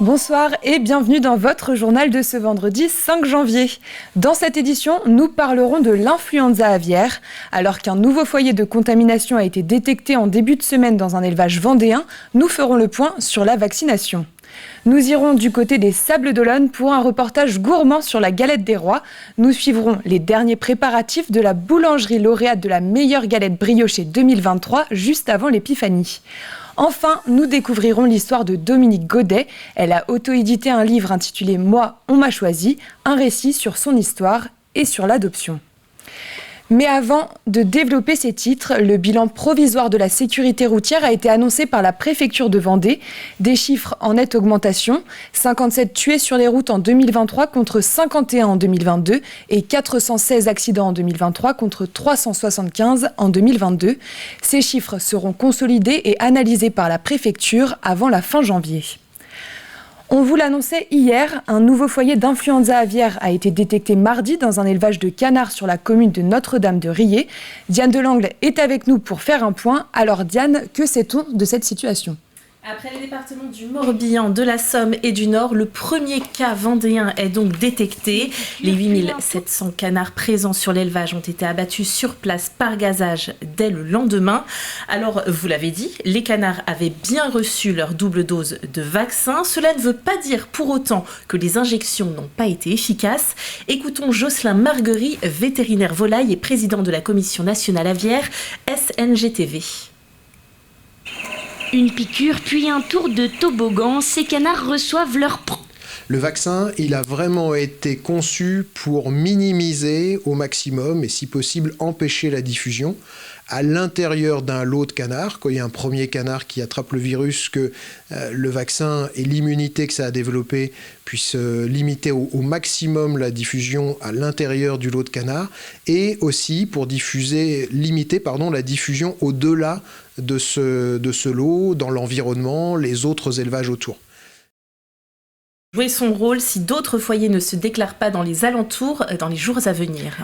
Bonsoir et bienvenue dans votre journal de ce vendredi 5 janvier. Dans cette édition, nous parlerons de l'influenza aviaire. Alors qu'un nouveau foyer de contamination a été détecté en début de semaine dans un élevage vendéen, nous ferons le point sur la vaccination. Nous irons du côté des Sables d'Olonne pour un reportage gourmand sur la galette des rois. Nous suivrons les derniers préparatifs de la boulangerie lauréate de la meilleure galette briochée 2023 juste avant l'épiphanie. Enfin, nous découvrirons l'histoire de Dominique Godet. Elle a auto-édité un livre intitulé « Moi, on m'a choisi », un récit sur son histoire et sur l'adoption. Mais avant de développer ces titres, le bilan provisoire de la sécurité routière a été annoncé par la préfecture de Vendée. Des chiffres en nette augmentation, 57 tués sur les routes en 2023 contre 51 en 2022 et 416 accidents en 2023 contre 375 en 2022. Ces chiffres seront consolidés et analysés par la préfecture avant la fin janvier. On vous l'annonçait hier, un nouveau foyer d'influenza aviaire a été détecté mardi dans un élevage de canards sur la commune de Notre-Dame-de-Riez. Diane Delangle est avec nous pour faire un point. Alors Diane, que sait-on de cette situation ? Après les départements du Morbihan, de la Somme et du Nord, le premier cas vendéen est donc détecté. Les 8700 canards présents sur l'élevage ont été abattus sur place par gazage dès le lendemain. Alors, vous l'avez dit, les canards avaient bien reçu leur double dose de vaccin. Cela ne veut pas dire pour autant que les injections n'ont pas été efficaces. Écoutons Jocelyn Marguerie, vétérinaire volaille et président de la Commission nationale aviaire SNGTV. Une piqûre, puis un tour de toboggan, ces canards reçoivent leur... Le vaccin, il a vraiment été conçu pour minimiser au maximum et si possible empêcher la diffusion à l'intérieur d'un lot de canards. Quand il y a un premier canard qui attrape le virus, que le vaccin et l'immunité que ça a développé puissent limiter au maximum la diffusion à l'intérieur du lot de canards et aussi pour limiter la diffusion au-delà de ce lot, dans l'environnement, les autres élevages autour. Jouer son rôle si d'autres foyers ne se déclarent pas dans les alentours dans les jours à venir.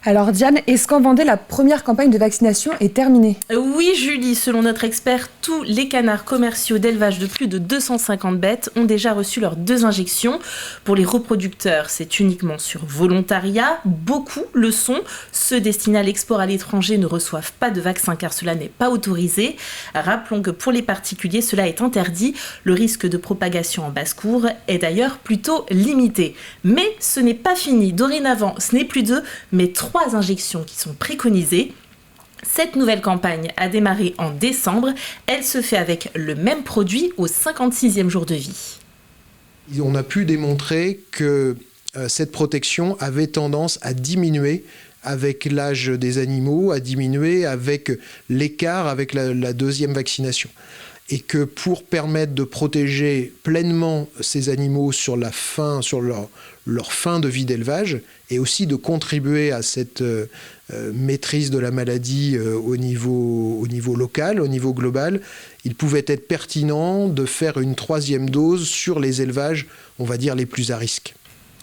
Alors Diane, est-ce qu'en Vendée, la première campagne de vaccination est terminée ? Oui Julie, selon notre expert, tous les canards commerciaux d'élevage de plus de 250 bêtes ont déjà reçu leurs 2 injections. Pour les reproducteurs, c'est uniquement sur volontariat. Beaucoup le sont. Ceux destinés à l'export à l'étranger ne reçoivent pas de vaccin car cela n'est pas autorisé. Rappelons que pour les particuliers, cela est interdit. Le risque de propagation en basse-cour est d'ailleurs plutôt limité. Mais ce n'est pas fini. Dorénavant, ce n'est plus 2, mais 3 injections qui sont préconisées. Cette nouvelle campagne a démarré en décembre. Elle se fait avec le même produit au 56e jour de vie. On a pu démontrer que cette protection avait tendance à diminuer avec l'âge des animaux, à diminuer avec l'écart avec la deuxième vaccination. Et que pour permettre de protéger pleinement ces animaux sur leur fin de vie d'élevage et aussi de contribuer à cette maîtrise de la maladie au niveau local, au niveau global, il pouvait être pertinent de faire une 3e dose sur les élevages, on va dire, les plus à risque.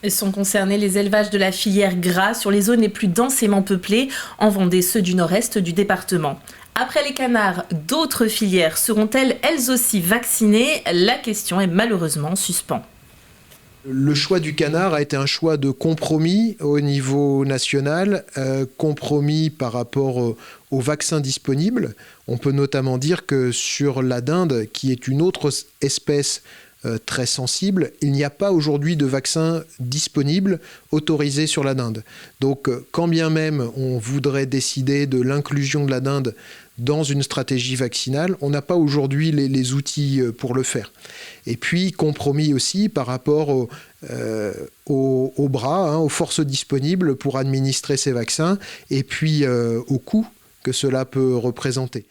Sont concernés les élevages de la filière gras sur les zones les plus densément peuplées, en Vendée, ceux du nord-est du département. Après les canards, d'autres filières seront-elles aussi vaccinées ? La question est malheureusement en suspens. Le choix du canard a été un choix de compromis au niveau national, compromis par rapport aux vaccins disponibles. On peut notamment dire que sur la dinde, qui est une autre espèce très sensible, il n'y a pas aujourd'hui de vaccin disponible autorisé sur la dinde. Donc, quand bien même on voudrait décider de l'inclusion de la dinde dans une stratégie vaccinale, on n'a pas aujourd'hui les outils pour le faire. Et puis, compromis aussi par rapport aux bras, aux forces disponibles pour administrer ces vaccins, et puis au coût que cela peut représenter.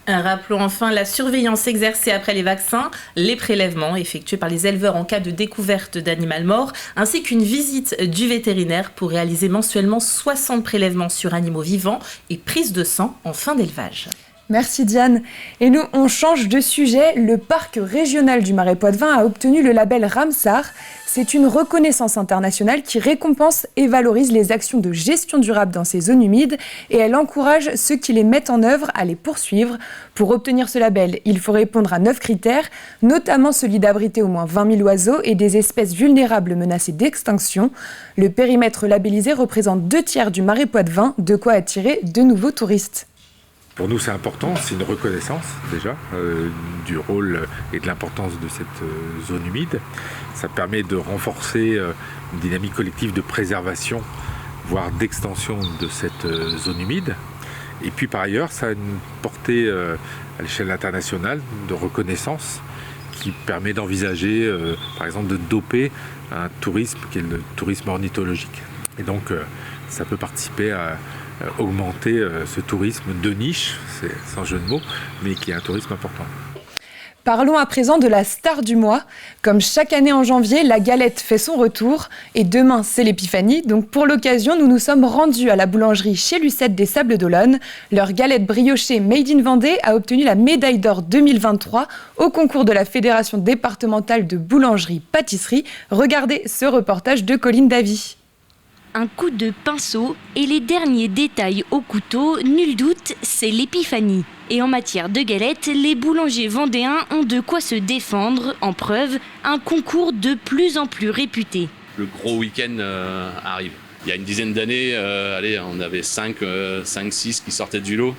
Rappelons enfin la surveillance exercée après les vaccins, les prélèvements effectués par les éleveurs en cas de découverte d'animal mort, ainsi qu'une visite du vétérinaire pour réaliser mensuellement 60 prélèvements sur animaux vivants et prise de sang en fin d'élevage. Merci Diane. Et nous, on change de sujet. Le parc régional du Marais Poitevin a obtenu le label Ramsar. C'est une reconnaissance internationale qui récompense et valorise les actions de gestion durable dans ces zones humides et elle encourage ceux qui les mettent en œuvre à les poursuivre. Pour obtenir ce label, il faut répondre à 9 critères, notamment celui d'abriter au moins 20 000 oiseaux et des espèces vulnérables menacées d'extinction. Le périmètre labellisé représente 2/3 du Marais Poitevin, de quoi attirer de nouveaux touristes. Pour nous, c'est important, c'est une reconnaissance déjà du rôle et de l'importance de cette zone humide. Ça permet de renforcer une dynamique collective de préservation, voire d'extension de cette zone humide. Et puis par ailleurs, ça a une portée à l'échelle internationale de reconnaissance qui permet d'envisager, par exemple, de doper un tourisme qui est le tourisme ornithologique. Et donc, ça peut participer à augmenter ce tourisme de niche, c'est sans jeu de mots, mais qui est un tourisme important. Parlons à présent de la star du mois. Comme chaque année en janvier, la galette fait son retour et demain c'est l'épiphanie. Donc pour l'occasion, nous nous sommes rendus à la boulangerie chez Lucette des Sables d'Olonne. Leur galette briochée Made in Vendée a obtenu la médaille d'or 2023 au concours de la Fédération départementale de boulangerie-pâtisserie. Regardez ce reportage de Colline Davy. Un coup de pinceau et les derniers détails au couteau, nul doute, c'est l'épiphanie. Et en matière de galettes, les boulangers vendéens ont de quoi se défendre, en preuve, un concours de plus en plus réputé. Le gros week-end arrive. Il y a une dizaine d'années, on avait 5-6 qui sortaient du lot.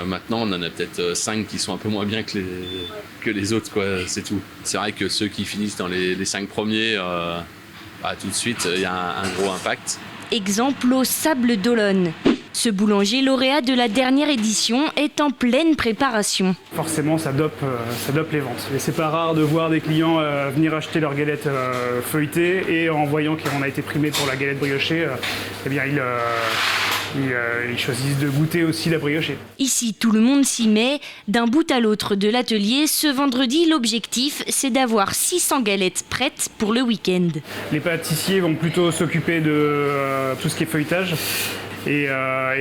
Maintenant, on en a peut-être 5 qui sont un peu moins bien que les autres, quoi, c'est tout. C'est vrai que ceux qui finissent dans les 5 premiers, tout de suite, il y a un gros impact. Exemple au Sables d'Olonne. Ce boulanger lauréat de la dernière édition est en pleine préparation. Forcément, ça dope les ventes. Et c'est pas rare de voir des clients venir acheter leur galette feuilletée et en voyant qu'on a été primé pour la galette briochée, ils choisissent de goûter aussi la briochée. Ici, tout le monde s'y met. D'un bout à l'autre de l'atelier, ce vendredi, l'objectif, c'est d'avoir 600 galettes prêtes pour le week-end. Les pâtissiers vont plutôt s'occuper de tout ce qui est feuilletage. Et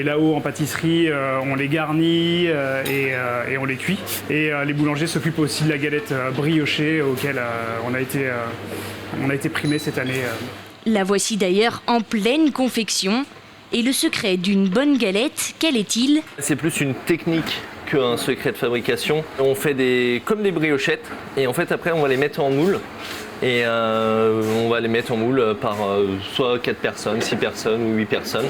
là-haut, en pâtisserie, on les garnit et on les cuit. Et les boulangers s'occupent aussi de la galette briochée auquel on a été primé cette année. La voici d'ailleurs en pleine confection. Et le secret d'une bonne galette, quel est-il ? C'est plus une technique qu'un secret de fabrication. On fait comme des briochettes et en fait après on va les mettre en moule. Et on va les mettre en moule par soit 4 personnes, 6 personnes ou 8 personnes.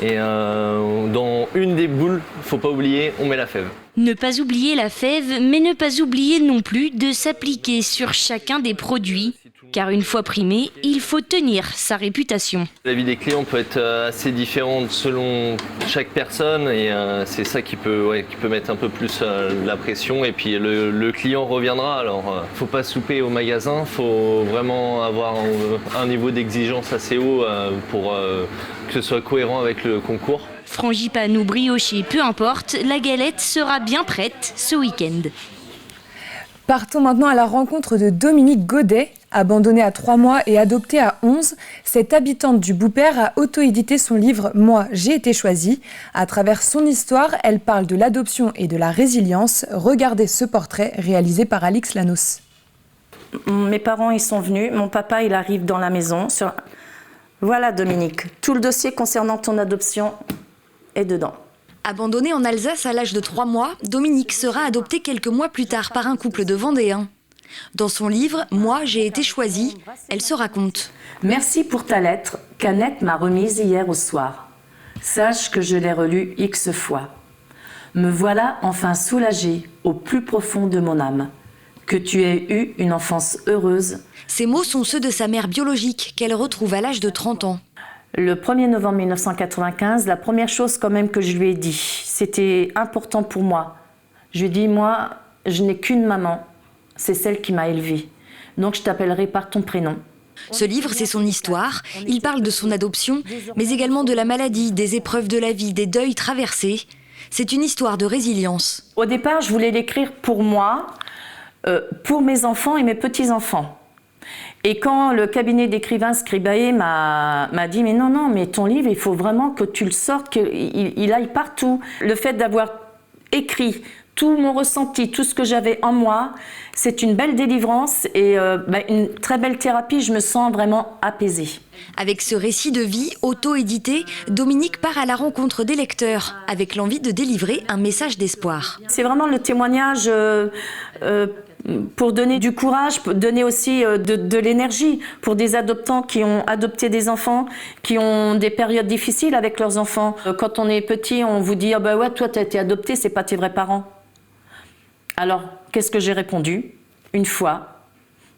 Et dans une des boules, faut pas oublier, on met la fève. Ne pas oublier la fève, mais ne pas oublier non plus de s'appliquer sur chacun des produits. Car une fois primé, il faut tenir sa réputation. La vie des clients peut être assez différente selon chaque personne et c'est ça qui peut mettre un peu plus la pression. Et puis le client reviendra, alors faut pas souper au magasin, faut vraiment avoir un niveau d'exigence assez haut pour que ce soit cohérent avec le concours. Frangipane ou brioché, peu importe, la galette sera bien prête ce week-end. Partons maintenant à la rencontre de Dominique Godet. Abandonnée à 3 mois et adoptée à 11, cette habitante du Boupère a auto-édité son livre « Moi, j'ai été choisie ». À travers son histoire, elle parle de l'adoption et de la résilience. Regardez ce portrait réalisé par Alix Lanos. Mes parents, ils sont venus. Mon papa, il arrive dans la maison. Voilà Dominique, tout le dossier concernant ton adoption est dedans. Abandonnée en Alsace à l'âge de 3 mois, Dominique sera adoptée quelques mois plus tard par un couple de Vendéens. Dans son livre « Moi, j'ai été choisie », elle se raconte. Merci pour ta lettre qu'Annette m'a remise hier au soir. Sache que je l'ai relue X fois. Me voilà enfin soulagée au plus profond de mon âme. Que tu aies eu une enfance heureuse. Ces mots sont ceux de sa mère biologique qu'elle retrouve à l'âge de 30 ans. Le 1er novembre 1995, la première chose quand même que je lui ai dit, c'était important pour moi. Je lui ai dit, moi, je n'ai qu'une maman, c'est celle qui m'a élevée. Donc je t'appellerai par ton prénom. Ce livre, c'est son histoire. Il parle de son adoption, mais également de la maladie, des épreuves de la vie, des deuils traversés. C'est une histoire de résilience. Au départ, je voulais l'écrire pour moi, pour mes enfants et mes petits-enfants. Et quand le cabinet d'écrivain Scribae m'a dit « Mais non, mais ton livre, il faut vraiment que tu le sortes, qu'il aille partout. » Le fait d'avoir écrit tout mon ressenti, tout ce que j'avais en moi. C'est une belle délivrance et une très belle thérapie. Je me sens vraiment apaisée. Avec ce récit de vie auto-édité, Dominique part à la rencontre des lecteurs, avec l'envie de délivrer un message d'espoir. C'est vraiment le témoignage pour donner du courage, pour donner aussi de l'énergie pour des adoptants qui ont adopté des enfants, qui ont des périodes difficiles avec leurs enfants. Quand on est petit, on vous dit « Ah bah ouais, toi t'as été adopté, c'est pas tes vrais parents ». Alors, qu'est-ce que j'ai répondu une fois ?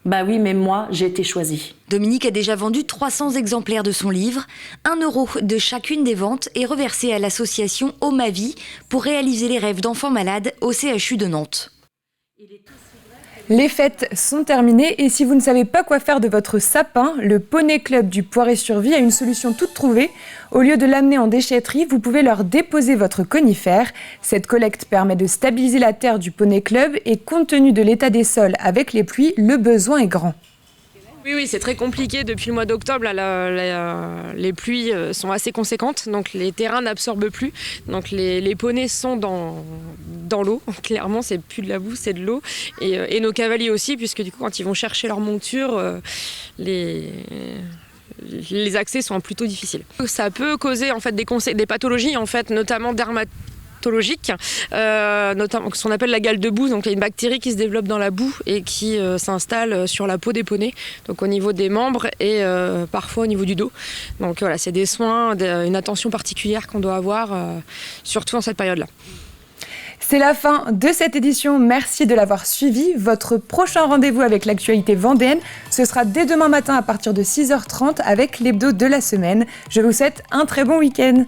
Bah oui, mais moi, j'ai été choisie. Dominique a déjà vendu 300 exemplaires de son livre. 1 euro de chacune des ventes est reversé à l'association Oh Ma Vie pour réaliser les rêves d'enfants malades au CHU de Nantes. Les fêtes sont terminées et si vous ne savez pas quoi faire de votre sapin, le Poney Club du Poiré-sur-Vie a une solution toute trouvée. Au lieu de l'amener en déchetterie, vous pouvez leur déposer votre conifère. Cette collecte permet de stabiliser la terre du Poney Club et compte tenu de l'état des sols avec les pluies, le besoin est grand. Oui, c'est très compliqué. Depuis le mois d'octobre, les pluies sont assez conséquentes, donc les terrains n'absorbent plus. Donc les poneys sont dans l'eau. Clairement, c'est plus de la boue, c'est de l'eau. Et nos cavaliers aussi, puisque du coup, quand ils vont chercher leur monture, les accès sont plutôt difficiles. Ça peut causer en fait des pathologies, en fait, notamment dermatologiques, notamment ce qu'on appelle la gale de boue. Donc il y a une bactérie qui se développe dans la boue et qui s'installe sur la peau des poneys, donc au niveau des membres et parfois au niveau du dos. Donc voilà, c'est des soins, une attention particulière qu'on doit avoir, surtout en cette période-là. C'est la fin de cette édition, merci de l'avoir suivi. Votre prochain rendez-vous avec l'actualité vendéenne, ce sera dès demain matin à partir de 6h30 avec l'hebdo de la semaine. Je vous souhaite un très bon week-end.